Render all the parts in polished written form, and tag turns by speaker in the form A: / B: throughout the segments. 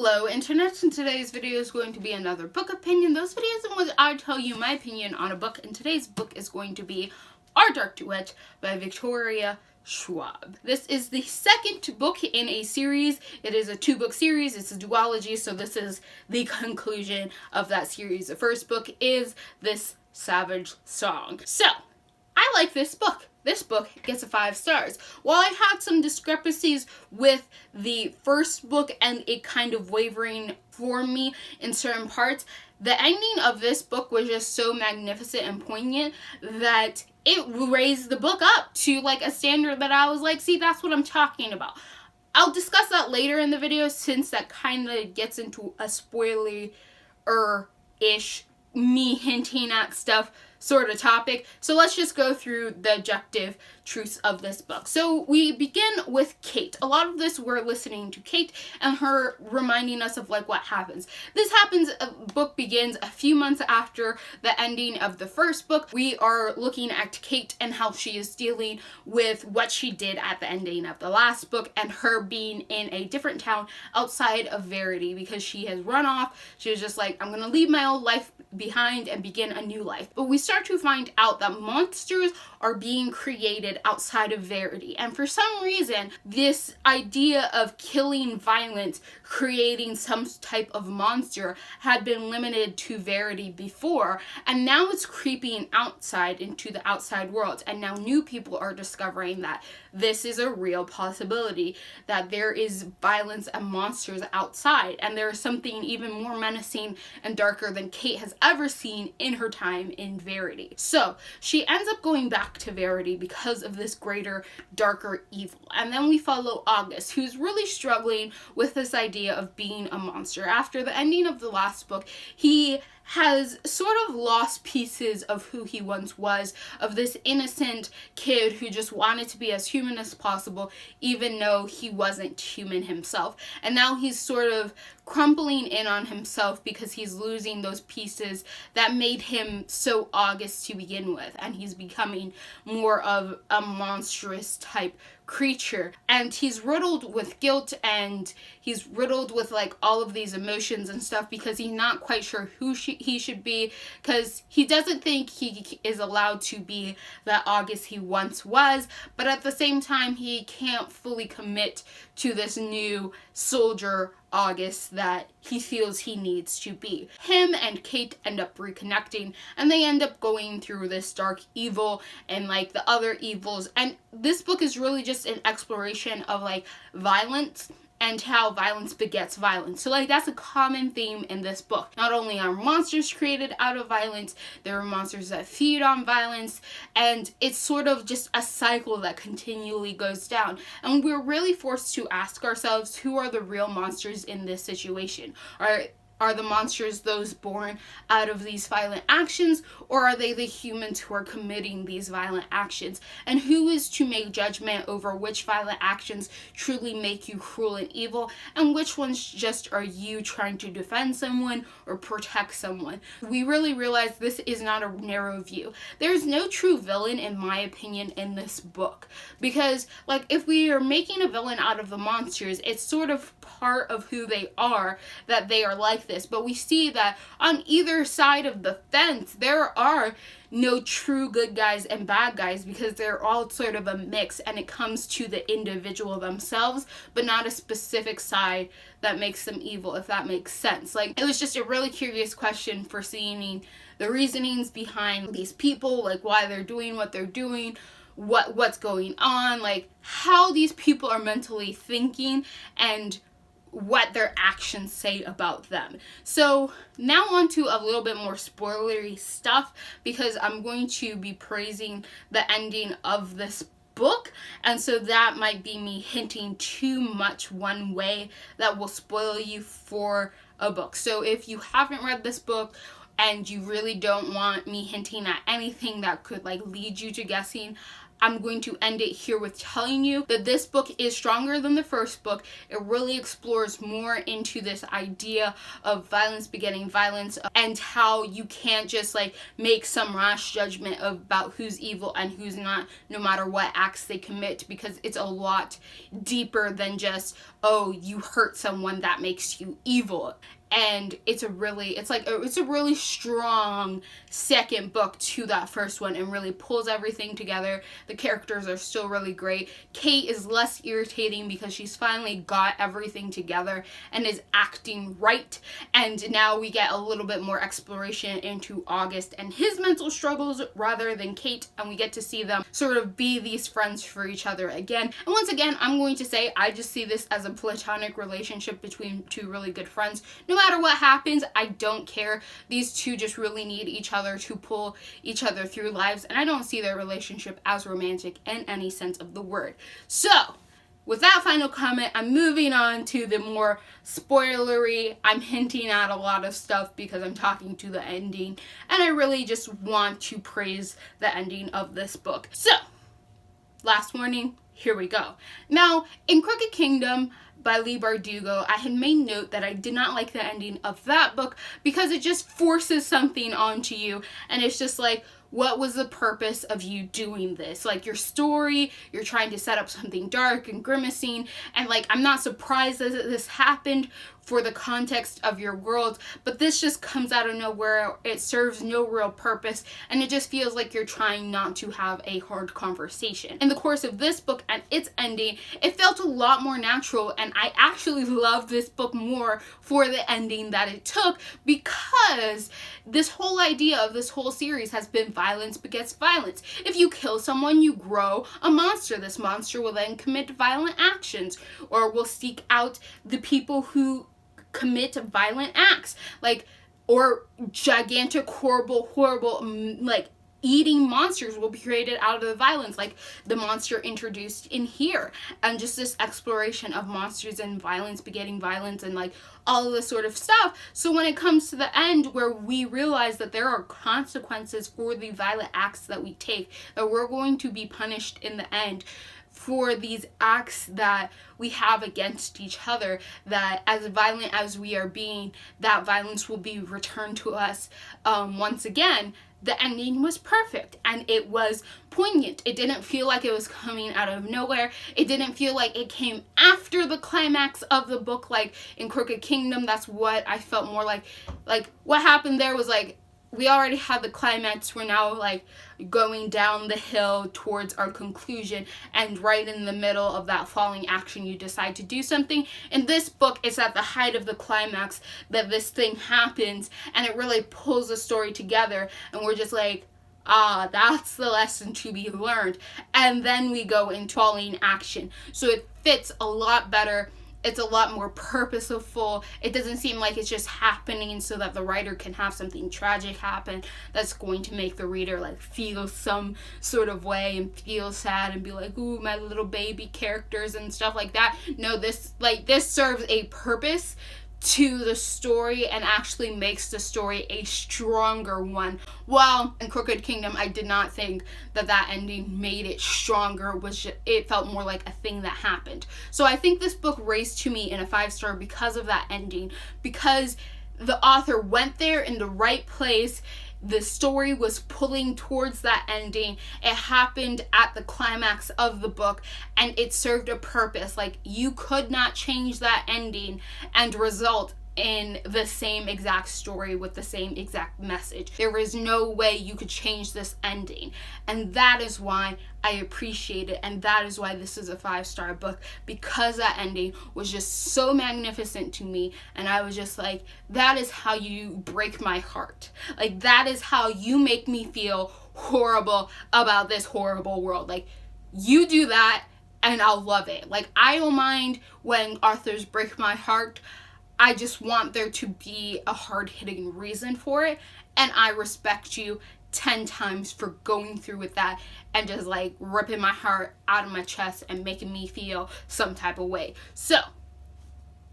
A: Hello Internet, and today's video is going to be another book opinion. Those videos in which I tell you my opinion on a book, and today's book is going to be Our Dark Duet by Victoria Schwab. This is the second book in a series. It is a 2-book series. It's a duology, so this is the conclusion of that series. The first book is this Savage Song. So, I like this book. This book gets a 5 stars. While I had some discrepancies with the first book and it kind of wavering for me in certain parts, the ending of this book was just so magnificent and poignant that it raised the book up to like a standard that I was like, see, that's what I'm talking about. I'll discuss that later in the video since that kind of gets into a spoiler-ish, me hinting at stuff sort of topic. So let's just go through the objective truths of this book. So we begin with Kate. A lot of this we're listening to Kate and her reminding us of like what happens. This happens, book begins a few months after the ending of the first book. We are looking at Kate and how she is dealing with what she did at the ending of the last book and her being in a different town outside of Verity because she has run off. She was just like, I'm gonna leave my old life behind and begin a new life. But we start to find out that monsters are being created outside of Verity, and for some reason this idea of killing violence, creating some type of monster, had been limited to Verity before, and now it's creeping outside into the outside world, and now new people are discovering that this is a real possibility, that there is violence and monsters outside, and there is something even more menacing and darker than Kate has ever seen in her time in Verity. So she ends up going back to Verity because of this greater, darker evil. And then we follow August, who's really struggling with this idea of being a monster. After the ending of the last book, he has sort of lost pieces of who he once was, of this innocent kid who just wanted to be as human as possible, even though he wasn't human himself. And now he's sort of crumbling in on himself because he's losing those pieces that made him so August to begin with, and he's becoming more of a monstrous type creature, and he's riddled with guilt and he's riddled with like all of these emotions and stuff because he's not quite sure who he should be, because he doesn't think he is allowed to be that August he once was, but at the same time he can't fully commit to this new soldier August that he feels he needs to be. Him and Kate end up reconnecting, and they end up going through this dark evil and like the other evils, and this book is really just an exploration of like violence and how violence begets violence. So like that's a common theme in this book. Not only are monsters created out of violence, there are monsters that feed on violence, and it's sort of just a cycle that continually goes down. And we're really forced to ask ourselves, who are the real monsters in this situation? Are the monsters those born out of these violent actions, or are they the humans who are committing these violent actions? And who is to make judgment over which violent actions truly make you cruel and evil, and which ones just are you trying to defend someone or protect someone? We really realize this is not a narrow view. There's no true villain, in my opinion, in this book, because like if we are making a villain out of the monsters, it's sort of part of who they are that they are like this. But we see that on either side of the fence there are no true good guys and bad guys, because they're all sort of a mix, and it comes to the individual themselves, but not a specific side that makes them evil, if that makes sense. Like, it was just a really curious question for seeing the reasonings behind these people, like why they're doing what they're doing, what's going on, like how these people are mentally thinking, and what their actions say about them. So now on to a little bit more spoilery stuff, because I'm going to be praising the ending of this book, and so that might be me hinting too much one way that will spoil you for a book. So if you haven't read this book and you really don't want me hinting at anything that could like lead you to guessing, I'm going to end it here with telling you that this book is stronger than the first book. It really explores more into this idea of violence begetting violence, and how you can't just like make some rash judgment about who's evil and who's not, no matter what acts they commit, because it's a lot deeper than just, oh, you hurt someone, that makes you evil. And it's a really strong second book to that first one, and really pulls everything together. The characters are still really great. Kate is less irritating because she's finally got everything together and is acting right. And now we get a little bit more exploration into August and his mental struggles rather than Kate, and we get to see them sort of be these friends for each other again. And once again, I'm going to say I just see this as a platonic relationship between two really good friends. No matter what happens, I don't care. These two just really need each other to pull each other through lives, and I don't see their relationship as romantic in any sense of the word. So, with that final comment, I'm moving on to the more spoilery. I'm hinting at a lot of stuff because I'm talking to the ending, and I really just want to praise the ending of this book. So, last warning, here we go. Now, in Crooked Kingdom by Leigh Bardugo, I had made note that I did not like the ending of that book because it just forces something onto you, and it's just like, what was the purpose of you doing this? Like, your story, you're trying to set up something dark and grimacing, and like, I'm not surprised that this happened for the context of your world, but this just comes out of nowhere. It serves no real purpose, and it just feels like you're trying not to have a hard conversation. In the course of this book and its ending, it felt a lot more natural, and I actually love this book more for the ending that it took, because this whole idea of this whole series has been violence begets violence. If you kill someone, you grow a monster. This monster will then commit violent actions, or will seek out the people who commit violent acts, like, or gigantic, horrible, like, eating monsters will be created out of the violence, like the monster introduced in here, and just this exploration of monsters and violence begetting violence, and like all of this sort of stuff. So when it comes to the end, where we realize that there are consequences for the violent acts that we take, that we're going to be punished in the end for these acts that we have against each other, that as violent as we are being, that violence will be returned to us once again. The ending was perfect, and it was poignant. It didn't feel like it was coming out of nowhere. It didn't feel like it came after the climax of the book, like in Crooked Kingdom. That's what I felt more like what happened there was like, we already had the climax, we're now like going down the hill towards our conclusion, and right in the middle of that falling action you decide to do something. In this book, it's at the height of the climax that this thing happens, and it really pulls the story together, and we're just like, that's the lesson to be learned. And then we go into falling action, so it fits a lot better. It's a lot more purposeful. It doesn't seem like it's just happening so that the writer can have something tragic happen that's going to make the reader like feel some sort of way and feel sad and be like, ooh, my little baby characters and stuff like that. No, this serves a purpose to the story and actually makes the story a stronger one. While in Crooked Kingdom, I did not think that ending made it stronger. It felt more like a thing that happened. So I think this book raised to me in a 5-star because of that ending, because the author went there in the right place. The story was pulling towards that ending. It happened at the climax of the book, and it served a purpose. Like, you could not change that ending and result in the same exact story with the same exact message. There is no way you could change this ending, and that is why I appreciate it, and that is why this is a 5-star book, because that ending was just so magnificent to me, and I was just like, that is how you break my heart. Like, that is how you make me feel horrible about this horrible world. Like, you do that and I'll love it. Like, I don't mind when authors break my heart. I just want there to be a hard-hitting reason for it, and I respect you 10 times for going through with that and just like ripping my heart out of my chest and making me feel some type of way. So,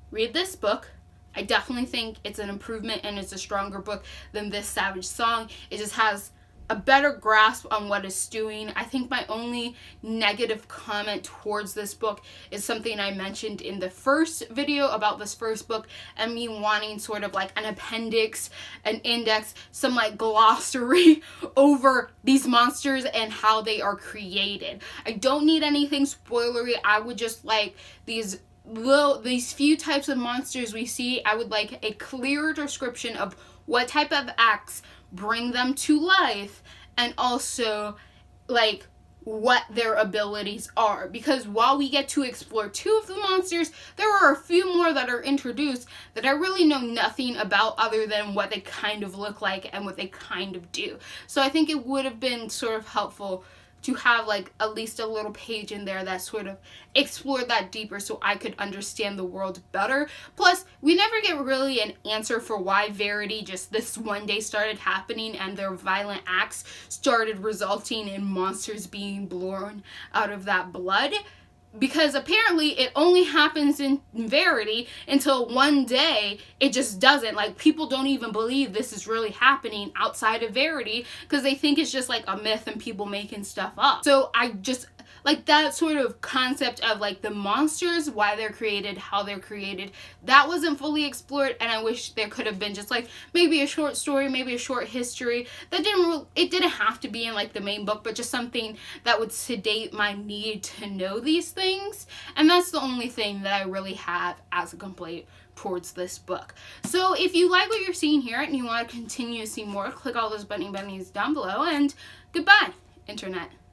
A: read this book. I definitely think it's an improvement, and it's a stronger book than this Savage Song. It just has a better grasp on what it's doing. I think my only negative comment towards this book is something I mentioned in the first video about this first book, and me wanting sort of like an appendix, an index, some like glossary over these monsters and how they are created. I don't need anything spoilery. I would just like these few types of monsters we see. I would like a clearer description of what type of acts bring them to life, and also like what their abilities are, because while we get to explore 2 of the monsters, there are a few more that are introduced that I really know nothing about other than what they kind of look like and what they kind of do. So I think it would have been sort of helpful to have like at least a little page in there that sort of explored that deeper so I could understand the world better. Plus, we never get really an answer for why Verity just this one day started happening and their violent acts started resulting in monsters being born out of that blood. Because apparently it only happens in Verity until one day it just doesn't. Like, people don't even believe this is really happening outside of Verity because they think it's just like a myth and people making stuff up. So I just like that sort of concept of like the monsters, why they're created, how they're created, that wasn't fully explored, and I wish there could have been just like maybe a short story, maybe a short history that it didn't have to be in like the main book, but just something that would sedate my need to know these things. And that's the only thing that I really have as a complaint towards this book. So if you like what you're seeing here and you want to continue to see more, click all those bunnies down below, and goodbye, internet.